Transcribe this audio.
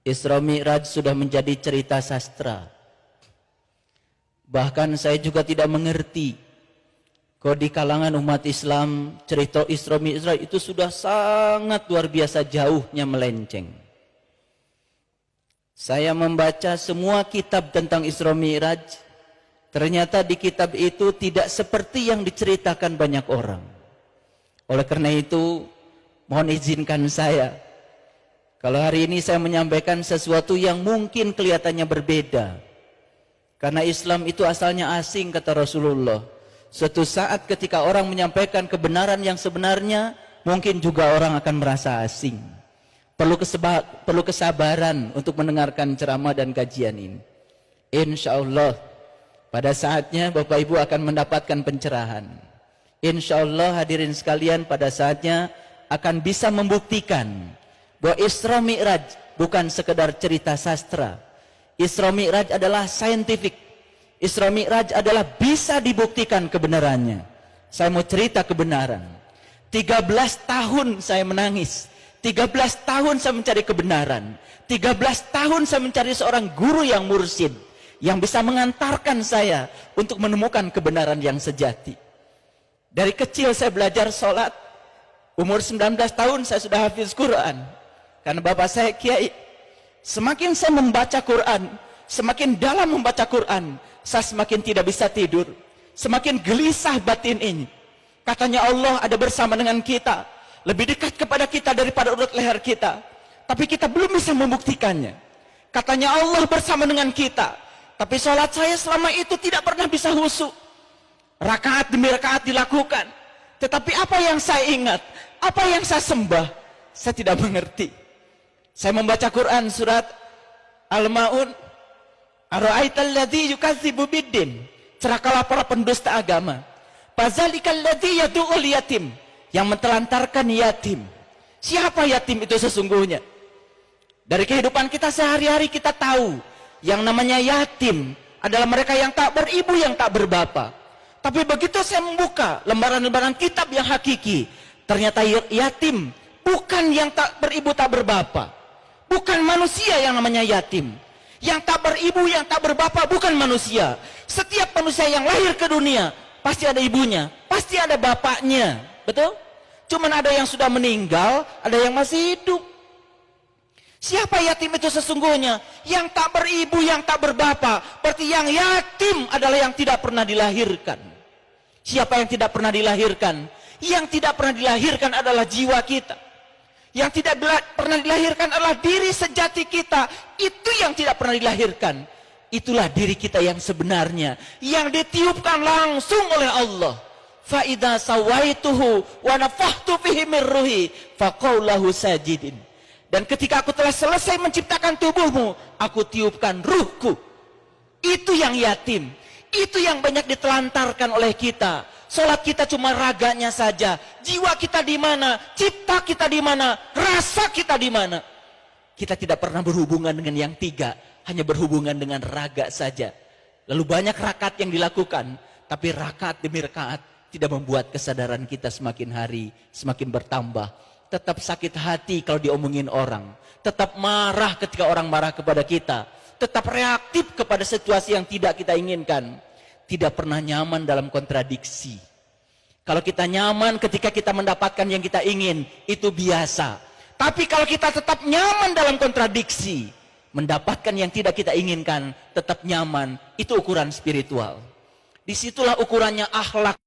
Isra Mi'raj sudah menjadi cerita sastra. Bahkan saya juga tidak mengerti kalau di kalangan umat Islam cerita Isra Mi'raj itu sudah sangat luar biasa jauhnya melenceng. Saya membaca semua kitab tentang Isra Mi'raj, ternyata di kitab itu tidak seperti yang diceritakan banyak orang. Oleh karena itu, mohon izinkan saya, kalau hari ini saya menyampaikan sesuatu yang mungkin kelihatannya berbeda. Karena Islam itu asalnya asing, kata Rasulullah. Suatu saat ketika orang menyampaikan kebenaran yang sebenarnya, mungkin juga orang akan merasa asing. Perlu kesabaran untuk mendengarkan ceramah dan kajian ini. Insya Allah, pada saatnya Bapak Ibu akan mendapatkan pencerahan. Insya Allah hadirin sekalian, pada saatnya akan bisa membuktikan bahwa Isra Mi'raj bukan sekedar cerita sastra. Isra Mi'raj adalah saintifik. Isra Mi'raj adalah bisa dibuktikan kebenarannya. Saya mau cerita kebenaran. 13 tahun saya menangis. 13 tahun saya mencari kebenaran. 13 tahun saya mencari seorang guru yang mursyid, yang bisa mengantarkan saya untuk menemukan kebenaran yang sejati. Dari kecil saya belajar sholat. Umur 19 tahun saya sudah hafiz Quran. Karena bapak saya kiai. Semakin saya membaca Quran, semakin dalam membaca Quran, saya semakin tidak bisa tidur. Semakin gelisah batin ini. Katanya Allah ada bersama dengan kita, lebih dekat kepada kita daripada urut leher kita. Tapi kita belum bisa membuktikannya. Katanya Allah bersama dengan kita, tapi sholat saya selama itu tidak pernah bisa khusyuk. Rakaat demi rakaat dilakukan, tetapi apa yang saya ingat, apa yang saya sembah, saya tidak mengerti. Saya membaca Quran surat Al-Ma'un, Ara'aital ladzi yukadzibu biddin, celakalah para pendusta agama. Fazalikal ladzi yad'ul yatim, yang mentelantarkan yatim. Siapa yatim itu sesungguhnya? Dari kehidupan kita sehari-hari kita tahu yang namanya yatim adalah mereka yang tak beribu, yang tak berbapa. Tapi begitu saya membuka lembaran-lembaran kitab yang hakiki, ternyata yatim bukan yang tak beribu tak berbapa. Bukan manusia yang namanya yatim. Yang tak beribu, yang tak berbapa bukan manusia. Setiap manusia yang lahir ke dunia pasti ada ibunya, pasti ada bapaknya. Betul? Cuman ada yang sudah meninggal, ada yang masih hidup. Siapa yatim itu sesungguhnya? Yang tak beribu, yang tak berbapa. Berarti yang yatim adalah yang tidak pernah dilahirkan. Siapa yang tidak pernah dilahirkan? Yang tidak pernah dilahirkan adalah jiwa kita. Yang tidak pernah dilahirkan adalah diri sejati kita. Itu yang tidak pernah dilahirkan. Itulah diri kita yang sebenarnya, yang ditiupkan langsung oleh Allah. Fa idza sawaituhu wa nafakhtu fihi min ruhi faqul lahu sajidin. Dan ketika aku telah selesai menciptakan tubuhmu, aku tiupkan ruhku. Itu yang yatim. Itu yang banyak ditelantarkan oleh kita. Salat kita cuma raganya saja. Jiwa kita di mana? Cipta kita di mana? Rasa kita di mana? Kita tidak pernah berhubungan dengan yang tiga. Hanya berhubungan dengan raga saja. Lalu banyak rakaat yang dilakukan. Tapi rakaat demi rakaat tidak membuat kesadaran kita semakin hari semakin bertambah. Tetap sakit hati kalau diomongin orang. Tetap marah ketika orang marah kepada kita. Tetap reaktif kepada situasi yang tidak kita inginkan. Tidak pernah nyaman dalam kontradiksi. Kalau kita nyaman ketika kita mendapatkan yang kita ingin, itu biasa. Tapi kalau kita tetap nyaman dalam kontradiksi, mendapatkan yang tidak kita inginkan, tetap nyaman, itu ukuran spiritual. Disitulah ukurannya akhlak.